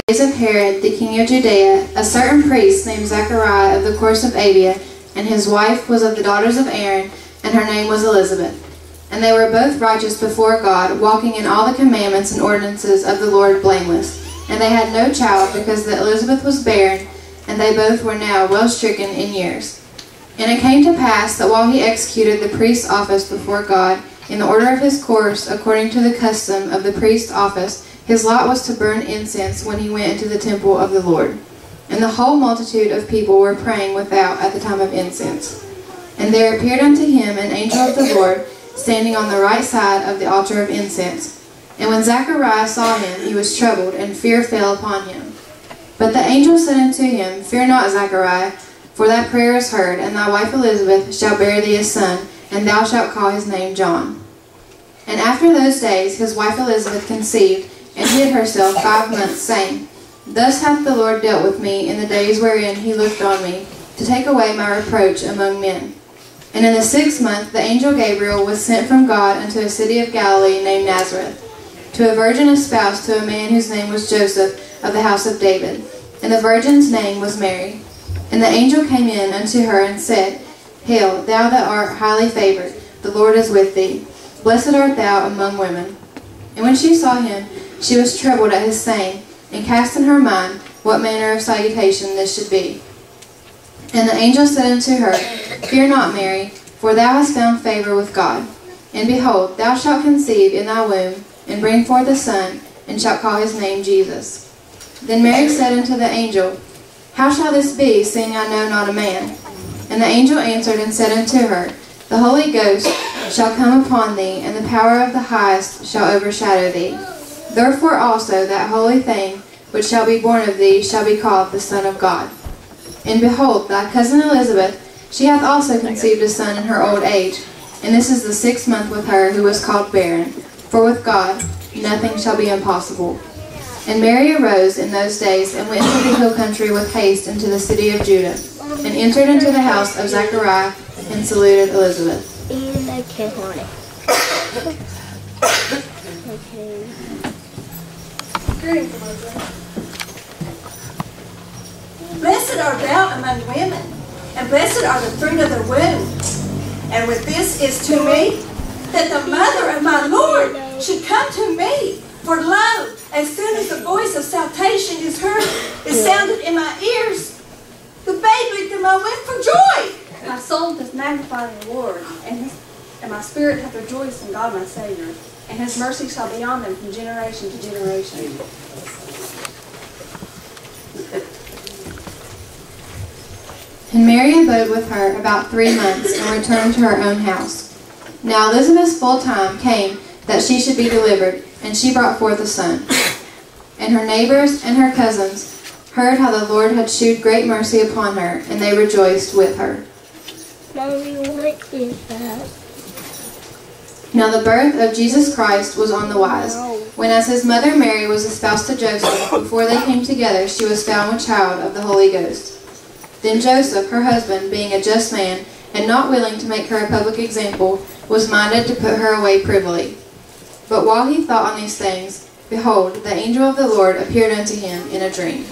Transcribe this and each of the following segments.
days of Herod, the king of Judea, a certain priest named Zachariah of the course of Abia, and his wife was of the daughters of Aaron, and her name was Elizabeth. And they were both righteous before God, walking in all the commandments and ordinances of the Lord blameless. And they had no child, because that Elizabeth was barren, and they both were now well stricken in years. And it came to pass that while he executed the priest's office before God, in the order of his course, according to the custom of the priest's office, his lot was to burn incense when he went into the temple of the Lord. And the whole multitude of people were praying without at the time of incense. And there appeared unto him an angel of the Lord, standing on the right side of the altar of incense. And when Zachariah saw him, he was troubled, and fear fell upon him. But the angel said unto him, Fear not, Zachariah, for thy prayer is heard, and thy wife Elizabeth shall bear thee a son, and thou shalt call his name John. And after those days his wife Elizabeth conceived, and hid herself 5 months, saying, Thus hath the Lord dealt with me in the days wherein he looked on me, to take away my reproach among men. And in the 6th month the angel Gabriel was sent from God unto a city of Galilee named Nazareth, to a virgin espoused to a man whose name was Joseph, of the house of David. And the virgin's name was Mary. And the angel came in unto her and said, Hail, thou that art highly favored, the Lord is with thee. Blessed art thou among women. And when she saw him, she was troubled at his saying, and cast in her mind what manner of salutation this should be. And the angel said unto her, Fear not, Mary, for thou hast found favor with God. And behold, thou shalt conceive in thy womb, and bring forth a son, and shalt call his name Jesus. Then Mary said unto the angel, How shall this be, seeing I know not a man? And the angel answered and said unto her, The Holy Ghost shall come upon thee, and the power of the highest shall overshadow thee. Therefore also that holy thing which shall be born of thee shall be called the Son of God. And behold, thy cousin Elizabeth, she hath also conceived a son in her old age, and this is the 6th month with her who was called barren. For with God nothing shall be impossible. And Mary arose in those days, and went into the hill country with haste into the city of Judah, and entered into the house of Zachariah, and saluted Elizabeth. Blessed art thou among women, and blessed are the fruit of the womb. And with this is to me, that the mother of my Lord should come to me. For lo, as soon as the voice of salutation is sounded in my ears, the babe leaped in my womb for joy. My soul doth magnify the Lord, and my spirit hath rejoiced in God my Savior, and his mercy shall be on them from generation to generation. And Mary abode with her about 3 months, and returned to her own house. Now Elizabeth's full time came that she should be delivered, and she brought forth a son. And her neighbors and her cousins heard how the Lord had shewed great mercy upon her, and they rejoiced with her. Mommy, what is that? Now the birth of Jesus Christ was on the wise, when as his mother Mary was espoused to Joseph, before they came together, she was found with child of the Holy Ghost. Then Joseph, her husband, being a just man, and not willing to make her a public example, was minded to put her away privily. But while he thought on these things, behold, the angel of the Lord appeared unto him in a dream.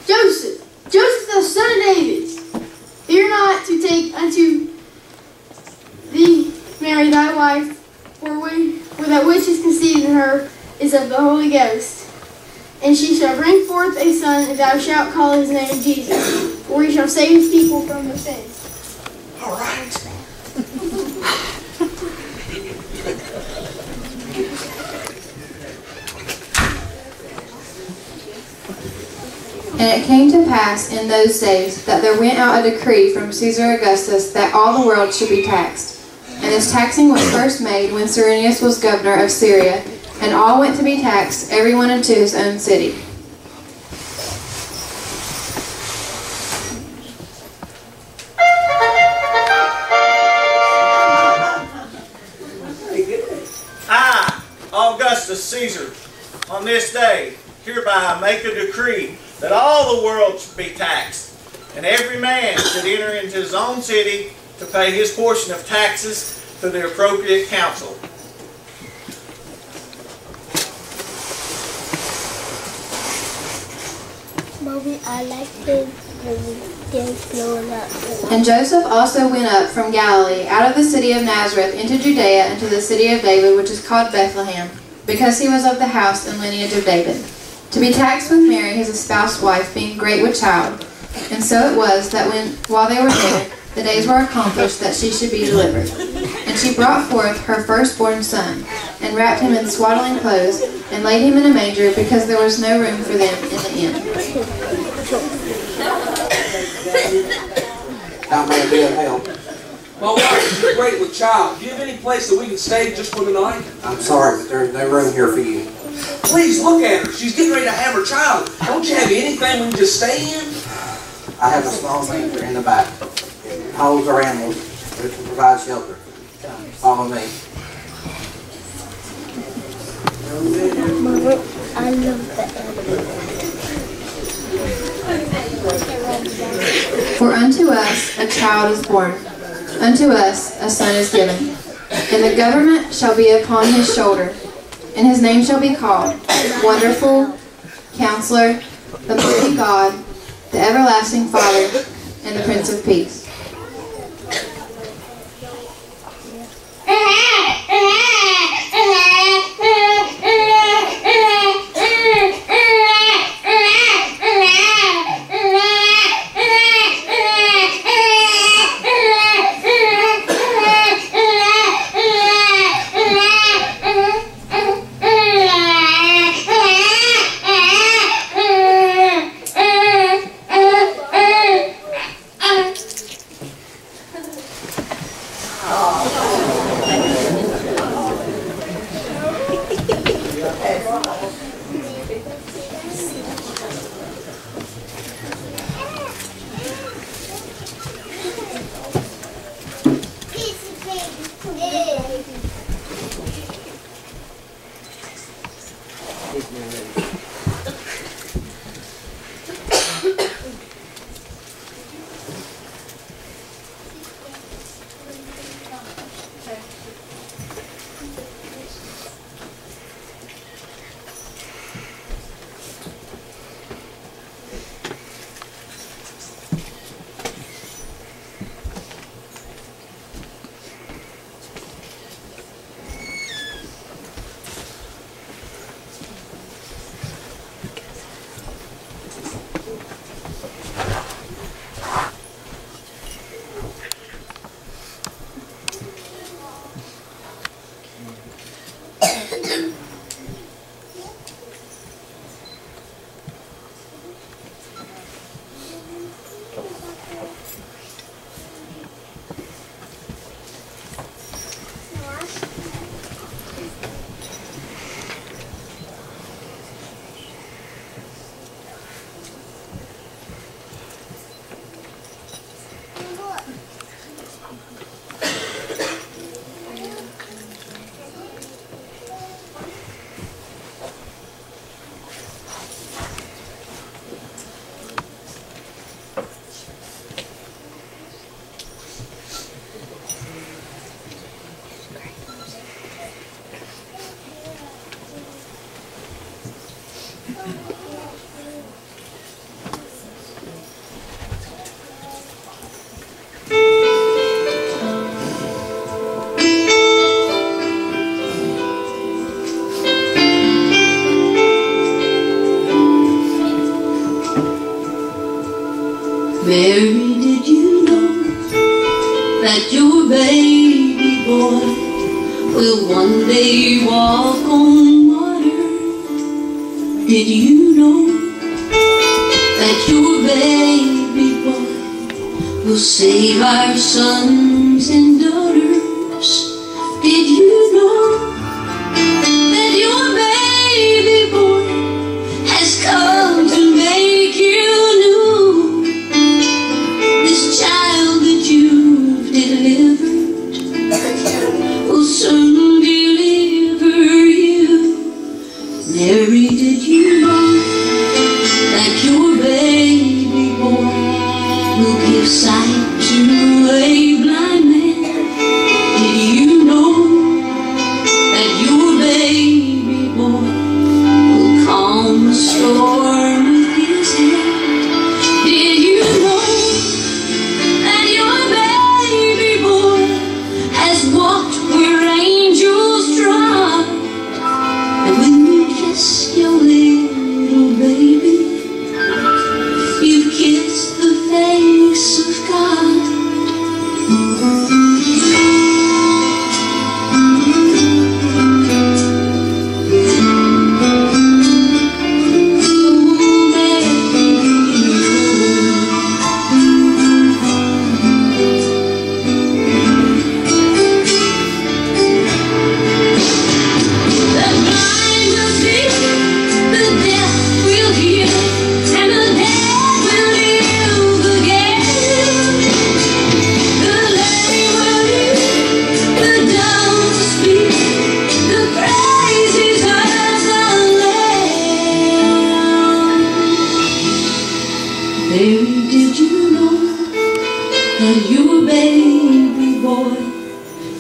Joseph, the son of David, fear not to take unto thee Mary thy wife, for that which is conceived in her is of the Holy Ghost. And she shall bring forth a son, and thou shalt call his name Jesus, for he shall save his people from their sins. All right. And it came to pass in those days that there went out a decree from Caesar Augustus that all the world should be taxed. And this taxing was first made when Cyrenius was governor of Syria, and all went to be taxed, every one into his own city. I, Augustus Caesar, on this day, hereby make a decree that all the world should be taxed, and every man should enter into his own city to pay his portion of taxes to the appropriate council. Mommy, I like the things blowing up. And Joseph also went up from Galilee, out of the city of Nazareth, into Judea, into the city of David, which is called Bethlehem, because he was of the house and lineage of David, to be taxed with Mary, his espoused wife, being great with child. And so it was that while they were there, the days were accomplished that she should be delivered. And she brought forth her firstborn son, and wrapped him in swaddling clothes, and laid him in a manger, because there was no room for them in the inn. That may be of help. My wife is great with child. Do you have any place that we can stay just for the night? I'm sorry, but there's no room here for you. Please look at her. She's getting ready to have her child. Don't you have anything we can just stay in? I have a small manger in the back. It holds our animals, but it can provide shelter. Follow me. Mama, I love the animals. For unto us a child is born, unto us a son is given, and the government shall be upon his shoulder, and his name shall be called Wonderful, Counselor, the Mighty God, the Everlasting Father, and the Prince of Peace. Mary, did you know that your baby boy will one day walk on water? Did you know that your baby boy will save our sons and daughters? Did you know that your baby boy has come to make you new? This child that you've delivered will soon deliver you. Mary, did you know that your baby boy will give sight to a blind man? Did you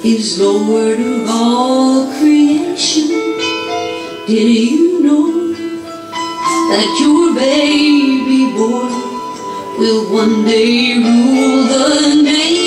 is Lord of all creation. Did you know that your baby boy will one day rule the nation?